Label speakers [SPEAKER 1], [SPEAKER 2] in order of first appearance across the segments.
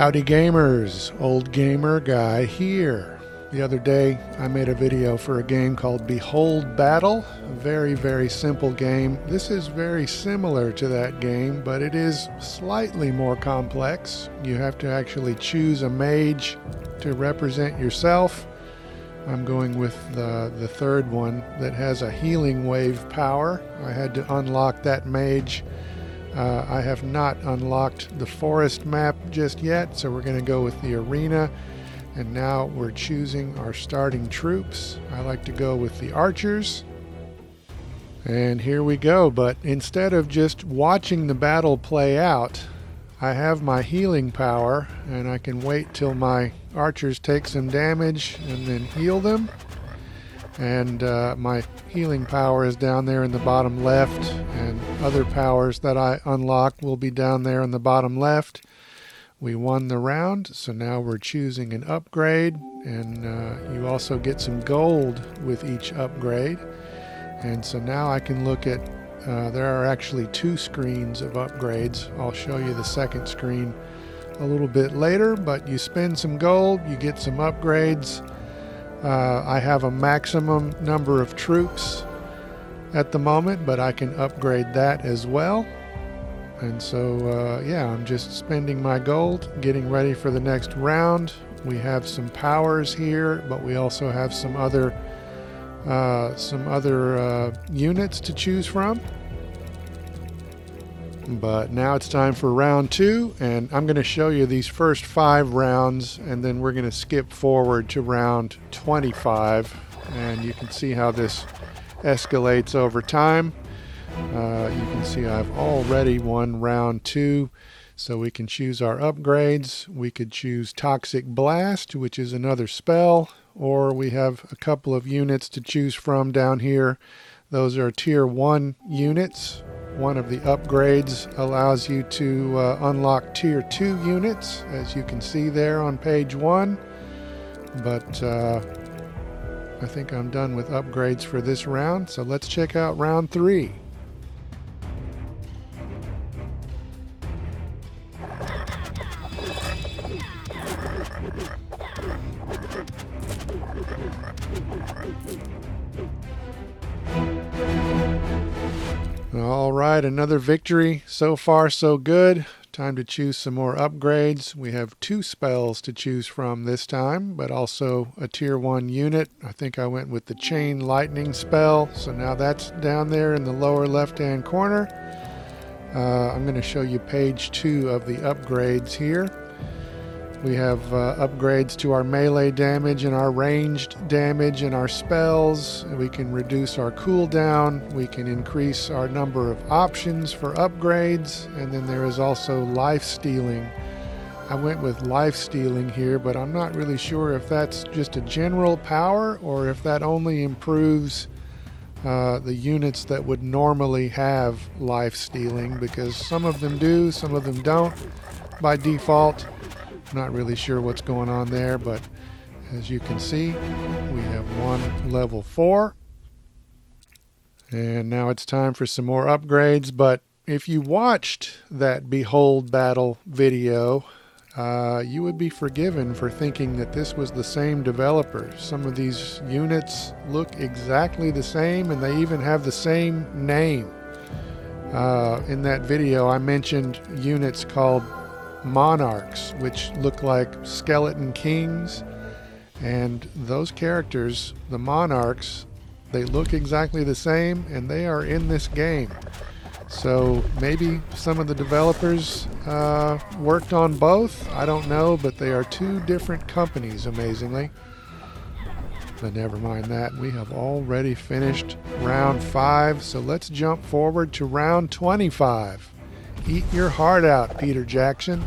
[SPEAKER 1] Howdy gamers, old gamer guy here. The other day I made a video for a game called Behold Battle, a very simple game. This is very similar to that game, but it is slightly more complex. You have to actually choose a mage to represent yourself. I'm going with the third one that has a healing wave power. I had to unlock that mage. I have not unlocked the forest map just yet, so we're going to go with the arena. And now we're choosing our starting troops. I like to go with the archers. And here we go, but instead of just watching the battle play out, I have my healing power, and I can wait till my archers take some damage and then heal them. And my healing power is down there in the bottom left, and other powers that I unlock will be down there in the bottom left. We won the round, so now we're choosing an upgrade, and you also get some gold with each upgrade. And so now I can look at, there are actually two screens of upgrades. I'll show you the second screen a little bit later, but you spend some gold, you get some upgrades. I have a maximum number of troops at the moment, but I can upgrade that as well. And so, yeah, I'm just spending my gold, getting ready for the next round. We have some powers here, but we also have some other units to choose from. But now it's time for round 2, and I'm going to show you these first 5 rounds, and then we're going to skip forward to round 25, and you can see how this escalates over time. You can see I've already won round 2, so we can choose our upgrades. We could choose Toxic Blast, which is another spell, or we have a couple of units to choose from down here. Those are tier 1 units. One of the upgrades allows you to unlock tier 2 units, as you can see there on page 1. But I think I'm done with upgrades for this round, so let's check out round 3. All right, another victory. So far, so good. Time to choose some more upgrades. We have 2 spells to choose from this time, but also a tier 1 unit. I think I went with the Chain Lightning spell, so now that's down there in the lower left-hand corner. I'm going to show you page 2 of the upgrades here. We have upgrades to our melee damage and our ranged damage and our spells. We can reduce our cooldown. We can increase our number of options for upgrades. And then there is also life stealing. I went with life stealing here, but I'm not really sure if that's just a general power or if that only improves the units that would normally have life stealing, because some of them do, some of them don't by default. Not really sure what's going on there, but as you can see, we have one level 4. And now it's time for some more upgrades. But if you watched that Behold Battle video, you would be forgiven for thinking that this was the same developer. Some of these units look exactly the same, and they even have the same name. In that video, I mentioned units called Monarchs, which look like skeleton kings, and those characters, the Monarchs, they look exactly the same, and they are in this game. So maybe some of the developers worked on both, I don't know, but they are 2 different companies, amazingly. But never mind that, we have already finished round 5, so let's jump forward to round 25. Eat your heart out, Peter Jackson.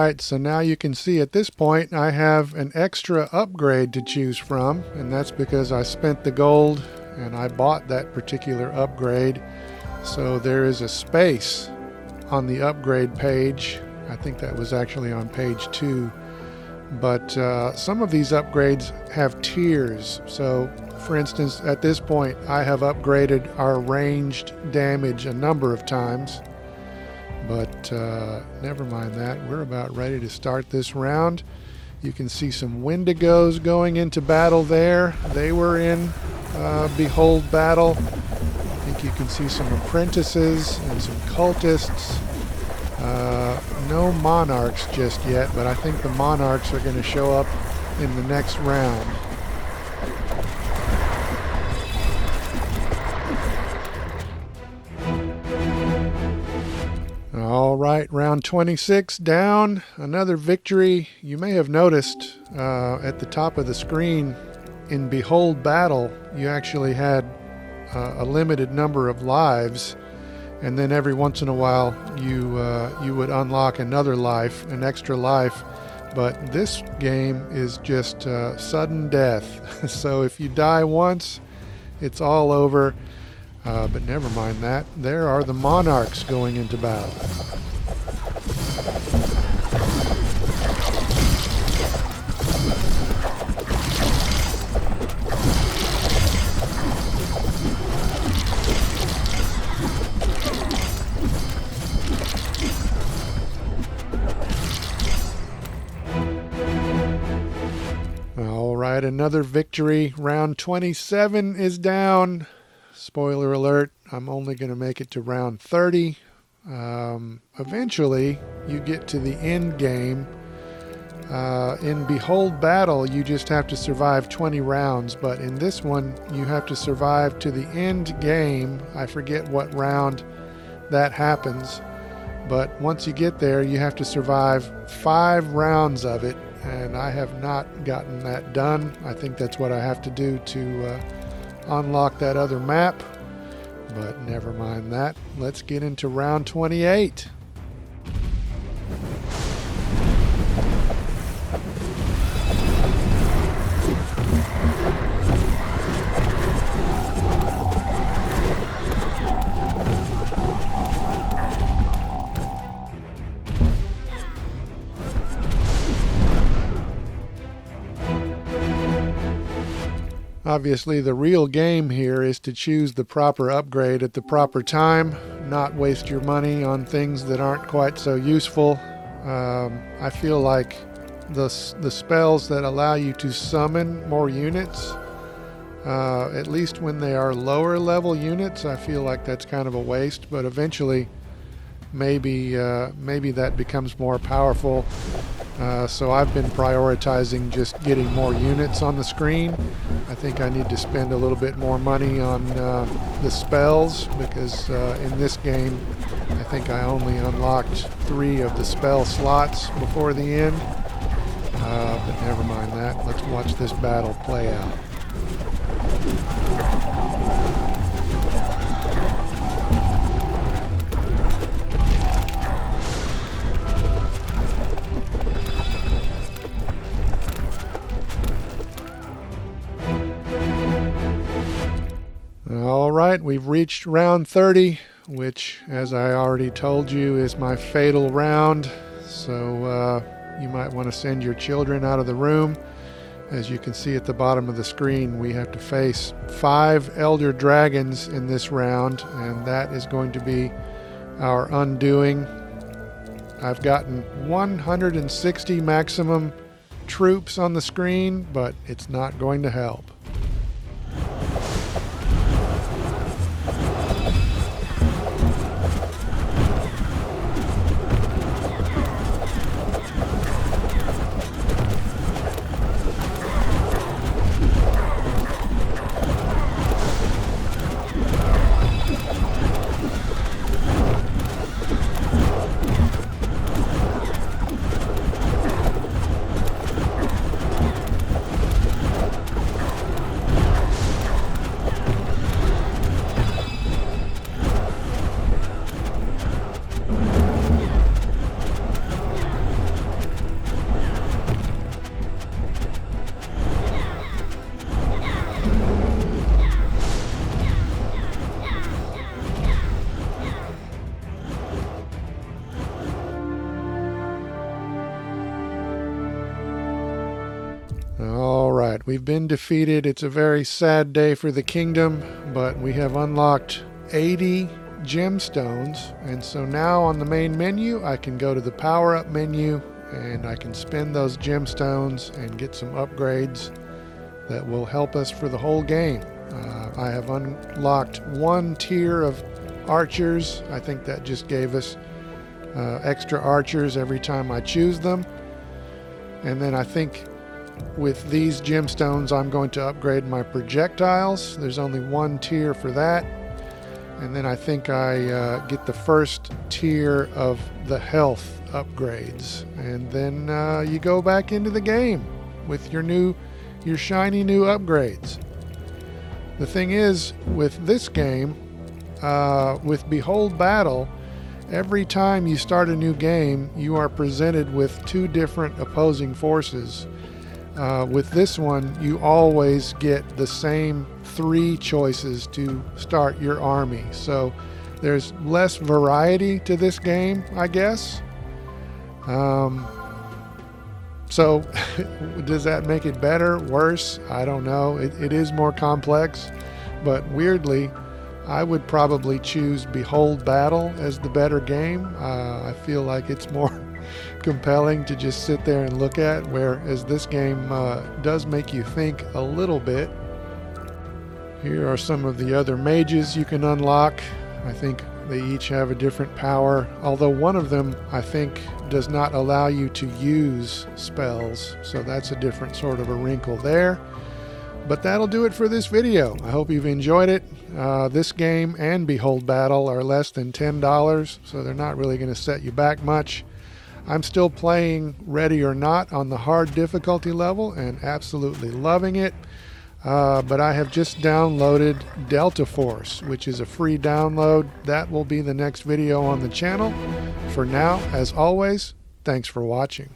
[SPEAKER 1] right, so now you can see at this point I have an extra upgrade to choose from, and that's because I spent the gold and I bought that particular upgrade. So there is a space on the upgrade page. I think that was actually on page 2. But some of these upgrades have tiers. So for instance, at this point I have upgraded our ranged damage a number of times. But never mind that. We're about ready to start this round. You can see some Wendigos going into battle there. They were in Behold Battle. I think you can see some apprentices and some cultists. No monarchs just yet, but I think the monarchs are going to show up in the next round. All right, round 26 down. Another victory. You may have noticed at the top of the screen in Behold Battle, you actually had a limited number of lives, and then every once in a while you would unlock another life, an extra life. But this game is just sudden death. So if you die once, it's all over. But never mind that. There are the monarchs going into battle. All right, another victory. Round 27 is down. Spoiler alert, I'm only going to make it to round 30. Eventually, you get to the end game. In Behold Battle, you just have to survive 20 rounds, but in this one, you have to survive to the end game. I forget what round that happens, but once you get there, you have to survive 5 rounds of it, and I have not gotten that done. I think that's what I have to do to unlock that other map, but never mind that. Let's get into round 28. Obviously, the real game here is to choose the proper upgrade at the proper time, not waste your money on things that aren't quite so useful. I feel like the spells that allow you to summon more units, at least when they are lower level units, I feel like that's kind of a waste, but eventually maybe that becomes more powerful. So I've been prioritizing just getting more units on the screen. I think I need to spend a little bit more money on the spells, because in this game I think I only unlocked 3 of the spell slots before the end. But never mind that. Let's watch this battle play out. All right, we've reached round 30, which, as I already told you, is my fatal round. So you might want to send your children out of the room. As you can see at the bottom of the screen, we have to face 5 elder dragons in this round, and that is going to be our undoing. I've gotten 160 maximum troops on the screen, but it's not going to help. right, we've been defeated. It's a very sad day for the kingdom, but we have unlocked 80 gemstones, and so now on the main menu I can go to the power up menu and I can spend those gemstones and get some upgrades that will help us for the whole game. I have unlocked one tier of archers. I think that just gave us extra archers every time I choose them, and then I think with these gemstones I'm going to upgrade my projectiles. There's only one tier for that. And then I think I get the first tier of the health upgrades. And then you go back into the game with your shiny new upgrades. The thing is, with this game, with Behold Battle, every time you start a new game, you are presented with two different opposing forces. With this one, you always get the same 3 choices to start your army. So there's less variety to this game, I guess. So does that make it better, worse? I don't know. It is more complex, but weirdly, I would probably choose Behold Battle as the better game. I feel like it's more compelling to just sit there and look at, whereas this game does make you think a little bit. Here are some of the other mages you can unlock. I think they each have a different power, although one of them I think does not allow you to use spells, so that's a different sort of a wrinkle there. But that'll do it for this video. I hope you've enjoyed it. This game and Behold Battle are less than $10, so they're not really going to set you back much. I'm still playing Ready or Not on the hard difficulty level and absolutely loving it. But I have just downloaded Delta Force, which is a free download. That will be the next video on the channel. For now, as always, thanks for watching.